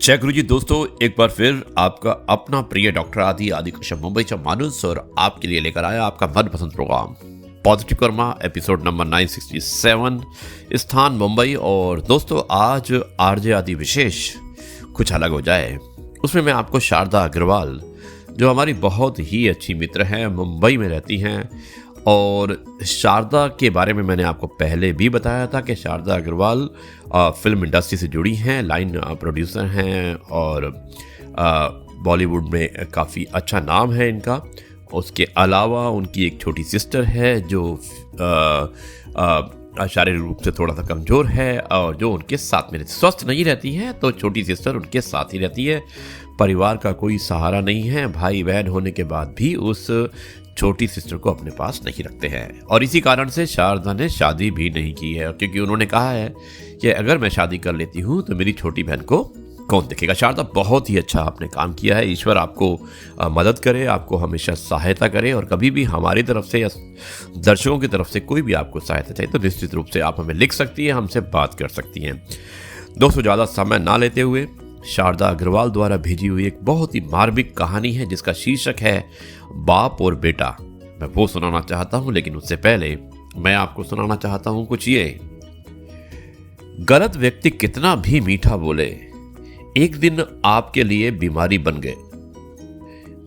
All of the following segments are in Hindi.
जय गुरु जी दोस्तों, एक बार फिर आपका अपना प्रिय डॉक्टर आदि कश्यप मुंबईचा माणूस और आपके लिए लेकर आया आपका मनपसंद program positive karma episode number 967, स्थान मुंबई। और दोस्तों आज आरजे आदि विशेष कुछ अलग हो जाए। उसमें मैं आपको शारदा अग्रवाल, जो हमारी बहुत ही अच्छी मित्र हैं, मुंबई में रहती हैं, और शारदा के बारे में मैंने आपको पहले भी बताया था कि शारदा अग्रवाल फिल्म इंडस्ट्री से जुड़ी हैं, लाइन प्रोड्यूसर हैं और बॉलीवुड में काफ़ी अच्छा नाम है इनका। उसके अलावा उनकी एक छोटी सिस्टर है जो शारीरिक रूप से थोड़ा सा कमज़ोर है और जो उनके साथ में स्वस्थ नहीं रहती है, तो छोटी सिस्टर उनके साथ ही रहती है। परिवार का कोई सहारा नहीं है, भाई बहन होने के बाद भी उस छोटी सिस्टर को अपने पास नहीं रखते हैं, और इसी कारण से शारदा ने शादी भी नहीं की है, क्योंकि उन्होंने कहा है कि अगर मैं शादी कर लेती हूँ तो मेरी छोटी बहन को कौन देखेगा। शारदा बहुत ही अच्छा आपने काम किया है। ईश्वर आपको मदद करे, आपको हमेशा सहायता करे, और कभी भी हमारी तरफ से या दर्शकों की तरफ से कोई भी आपको सहायता चाहिए तो निश्चित रूप से आप हमें लिख सकती हैं, हमसे बात कर सकती हैं। दोस्तों ज़्यादा समय ना लेते हुए शारदा अग्रवाल द्वारा भेजी हुई एक बहुत ही मार्मिक कहानी है जिसका शीर्षक है बाप और बेटा। मैं वो सुनाना चाहता हूं, लेकिन उससे पहले मैं आपको सुनाना चाहता हूं कुछ ये। गलत व्यक्ति कितना भी मीठा बोले, एक दिन आपके लिए बीमारी बन गए।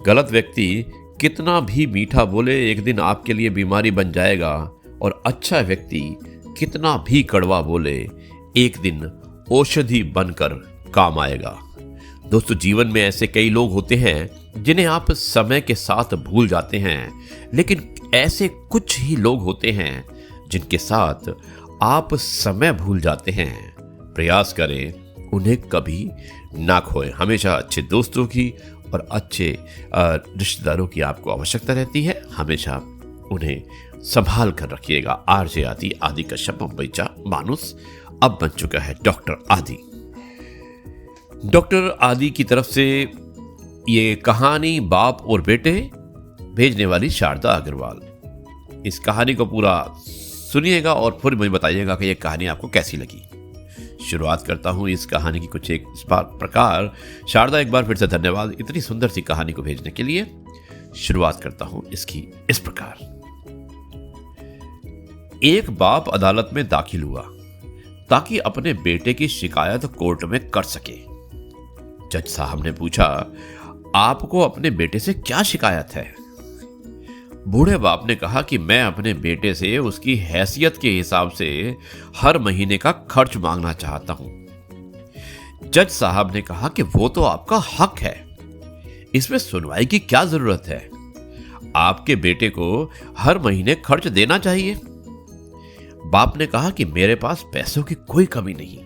गलत व्यक्ति कितना भी मीठा बोले, एक दिन आपके लिए बीमारी बन जाएगा, और अच्छा व्यक्ति कितना भी कड़वा बोले, एक दिन औषधि बनकर काम आएगा। दोस्तों जीवन में ऐसे कई लोग होते हैं जिन्हें आप समय के साथ भूल जाते हैं, लेकिन ऐसे कुछ ही लोग होते हैं जिनके साथ आप समय भूल जाते हैं। प्रयास करें उन्हें कभी ना खोएं। हमेशा अच्छे दोस्तों की और अच्छे रिश्तेदारों की आपको आवश्यकता रहती है, हमेशा उन्हें संभाल कर रखिएगा। आरजे आदि कश्यप मुंबईचा माणूस अब बन चुका है डॉक्टर आदि। डॉक्टर आदि की तरफ से ये कहानी बाप और बेटे, भेजने वाली शारदा अग्रवाल। इस कहानी को पूरा सुनिएगा और फिर मुझे बताइएगा कि ये कहानी आपको कैसी लगी। शुरुआत करता हूं इस कहानी की कुछ एक इस प्रकार। शारदा, एक बार फिर से धन्यवाद इतनी सुंदर सी कहानी को भेजने के लिए। शुरुआत करता हूं इसकी इस प्रकार। एक बाप अदालत में दाखिल हुआ ताकि अपने बेटे की शिकायत कोर्ट में कर सके। जज साहब ने पूछा, आपको अपने बेटे से क्या शिकायत है? बूढ़े बाप ने कहा कि मैं अपने बेटे से उसकी हैसियत के हिसाब से हर महीने का खर्च मांगना चाहता हूं। जज साहब ने कहा कि वो तो आपका हक है, इसमें सुनवाई की क्या जरूरत है? आपके बेटे को हर महीने खर्च देना चाहिए। बाप ने कहा कि मेरे पास पैसों की कोई कमी नहीं,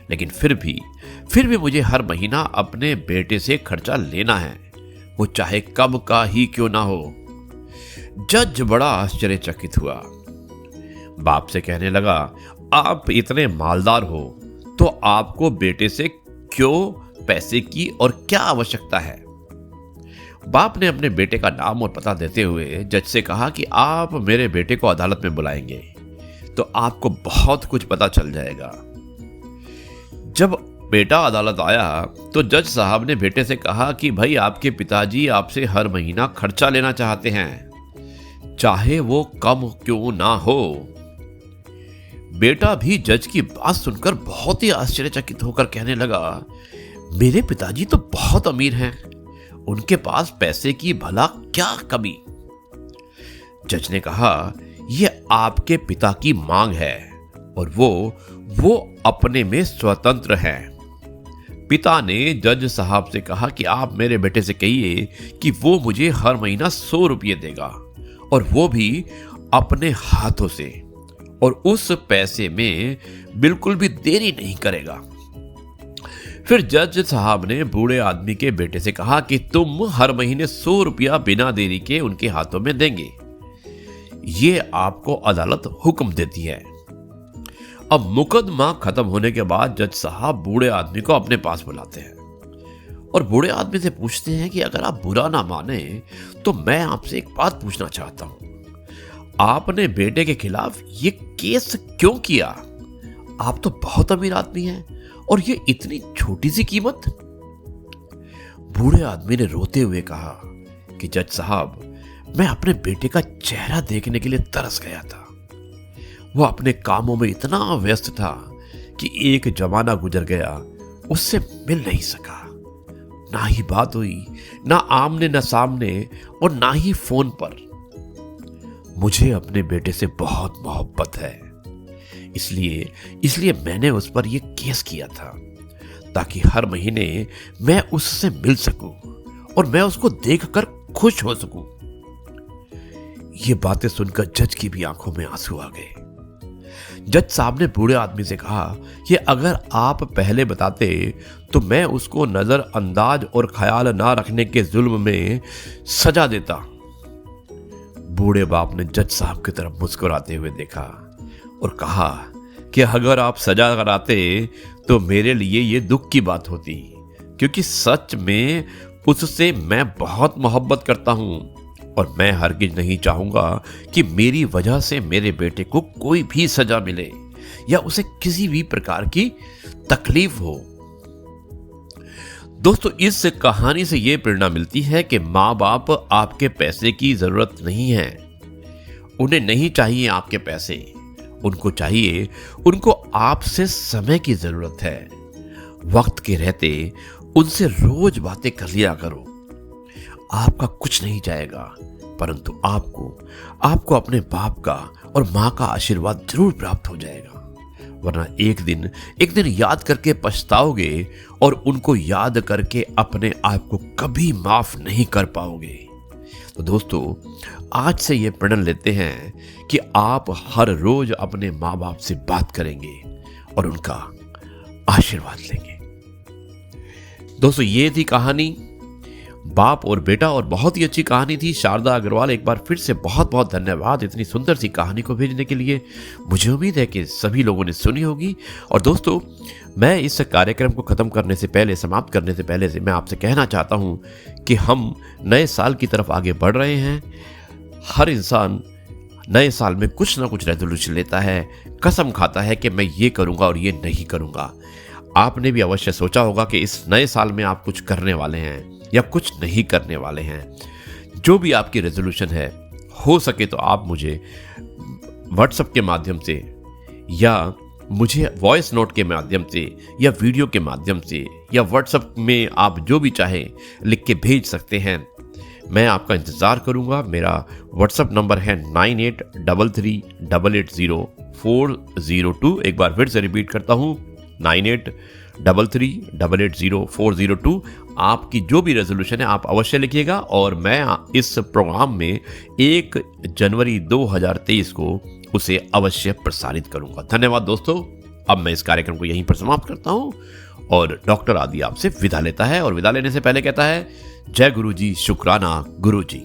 लेकिन फिर भी मुझे हर महीना अपने बेटे से खर्चा लेना है, वो चाहे कब का ही क्यों ना हो। जज बड़ा आश्चर्यचकित हुआ। बाप से कहने लगा, आप इतने मालदार हो तो आपको बेटे से क्यों पैसे की और क्या आवश्यकता है? बाप ने अपने बेटे का नाम और पता देते हुए जज से कहा कि आप मेरे बेटे को अदालत में बुलाएंगे तो आपको बहुत कुछ पता चल जाएगा। जब बेटा अदालत आया तो जज साहब ने बेटे से कहा कि भाई, आपके पिताजी आपसे हर महीना खर्चा लेना चाहते हैं, चाहे वो कम क्यों ना हो। बेटा भी जज की बात सुनकर बहुत ही आश्चर्यचकित होकर कहने लगा, मेरे पिताजी तो बहुत अमीर हैं, उनके पास पैसे की भला क्या कमी। जज ने कहा, यह आपके पिता की मांग है और वो अपने में स्वतंत्र हैं। पिता ने जज साहब से कहा कि आप मेरे बेटे से कहिए कि वो मुझे हर महीना 100 रुपये देगा, और वो भी अपने हाथों से, और उस पैसे में बिल्कुल भी देरी नहीं करेगा। फिर जज साहब ने बूढ़े आदमी के बेटे से कहा कि तुम हर महीने 100 रुपया बिना देरी के उनके हाथों में देंगे, ये आपको अदालत हुक्म देती है। अब मुकदमा खत्म होने के बाद जज साहब बूढ़े आदमी को अपने पास बुलाते हैं और बूढ़े आदमी से पूछते हैं कि अगर आप बुरा ना माने तो मैं आपसे एक बात पूछना चाहता हूं, आपने बेटे के खिलाफ ये केस क्यों किया? आप तो बहुत अमीर आदमी हैं और ये इतनी छोटी सी कीमत। बूढ़े आदमी ने रोते हुए कहा कि जज साहब, मैं अपने बेटे का चेहरा देखने के लिए तरस गया था। वो अपने कामों में इतना व्यस्त था कि एक जमाना गुजर गया, उससे मिल नहीं सका। ना ही बात हुई, ना आमने न सामने, और ना ही फोन पर। मुझे अपने बेटे से बहुत मोहब्बत है, इसलिए मैंने उस पर यह केस किया था, ताकि हर महीने मैं उससे मिल सकूं और मैं उसको देखकर खुश हो सकूं। ये बातें सुनकर जज की भी आंखों में आंसू आ गए। जज साहब ने बूढ़े आदमी से कहा कि अगर आप पहले बताते तो मैं उसको नजरअंदाज और ख्याल ना रखने के जुल्म में सजा देता। बूढ़े बाप ने जज साहब की तरफ मुस्कुराते हुए देखा और कहा कि अगर आप सजा कराते तो मेरे लिए ये दुख की बात होती, क्योंकि सच में उससे मैं बहुत मोहब्बत करता हूं और मैं हरगिज नहीं चाहूंगा कि मेरी वजह से मेरे बेटे को कोई भी सजा मिले या उसे किसी भी प्रकार की तकलीफ हो। दोस्तों, इस कहानी से यह प्रेरणा मिलती है कि माँ बाप आपके पैसे की जरूरत नहीं है। उन्हें नहीं चाहिए आपके पैसे, उनको आपसे समय की जरूरत है। वक्त के रहते उनसे रोज बातें कर लिया करो। आपका कुछ नहीं जाएगा, परंतु आपको अपने बाप का और माँ का आशीर्वाद जरूर प्राप्त हो जाएगा। वरना एक दिन याद करके पछताओगे और उनको याद करके अपने आप को कभी माफ नहीं कर पाओगे। तो दोस्तों, आज से ये प्रण लेते हैं कि आप हर रोज अपने माँ बाप से बात करेंगे और उनका आशीर्वाद लेंगे। दोस्तों, ये थी कहानी बाप और बेटा, और बहुत ही अच्छी कहानी थी। शारदा अग्रवाल, एक बार फिर से बहुत बहुत धन्यवाद इतनी सुंदर सी कहानी को भेजने के लिए। मुझे उम्मीद है कि सभी लोगों ने सुनी होगी। और दोस्तों, मैं इस कार्यक्रम को ख़त्म करने से पहले, समाप्त करने से पहले मैं आपसे कहना चाहता हूँ कि हम नए साल की तरफ आगे बढ़ रहे हैं। हर इंसान नए साल में कुछ ना कुछ रेजोल्यूशन लेता है, कसम खाता है कि मैं ये करूँगा और ये नहीं करूँगा। आपने भी अवश्य सोचा होगा कि इस नए साल में आप कुछ करने वाले हैं या कुछ नहीं करने वाले हैं। जो भी आपकी रेजोल्यूशन है, हो सके तो आप मुझे व्हाट्सएप के माध्यम से या मुझे वॉइस नोट के माध्यम से या वीडियो के माध्यम से या व्हाट्सएप में आप जो भी चाहें लिख के भेज सकते हैं। मैं आपका इंतज़ार करूंगा। मेरा व्हाट्सएप नंबर है 9833880402। एक बार फिर से रिपीट करता हूं, 9833880402। आपकी जो भी रेजोल्यूशन है आप अवश्य लिखिएगा और मैं इस प्रोग्राम में 1 जनवरी 2023 को उसे अवश्य प्रसारित करूंगा। धन्यवाद दोस्तों। अब मैं इस कार्यक्रम को यहीं पर समाप्त करता हूं और डॉक्टर आदि आपसे विदा लेता है, और विदा लेने से पहले कहता है, जय गुरु जी, शुक्राना गुरु जी।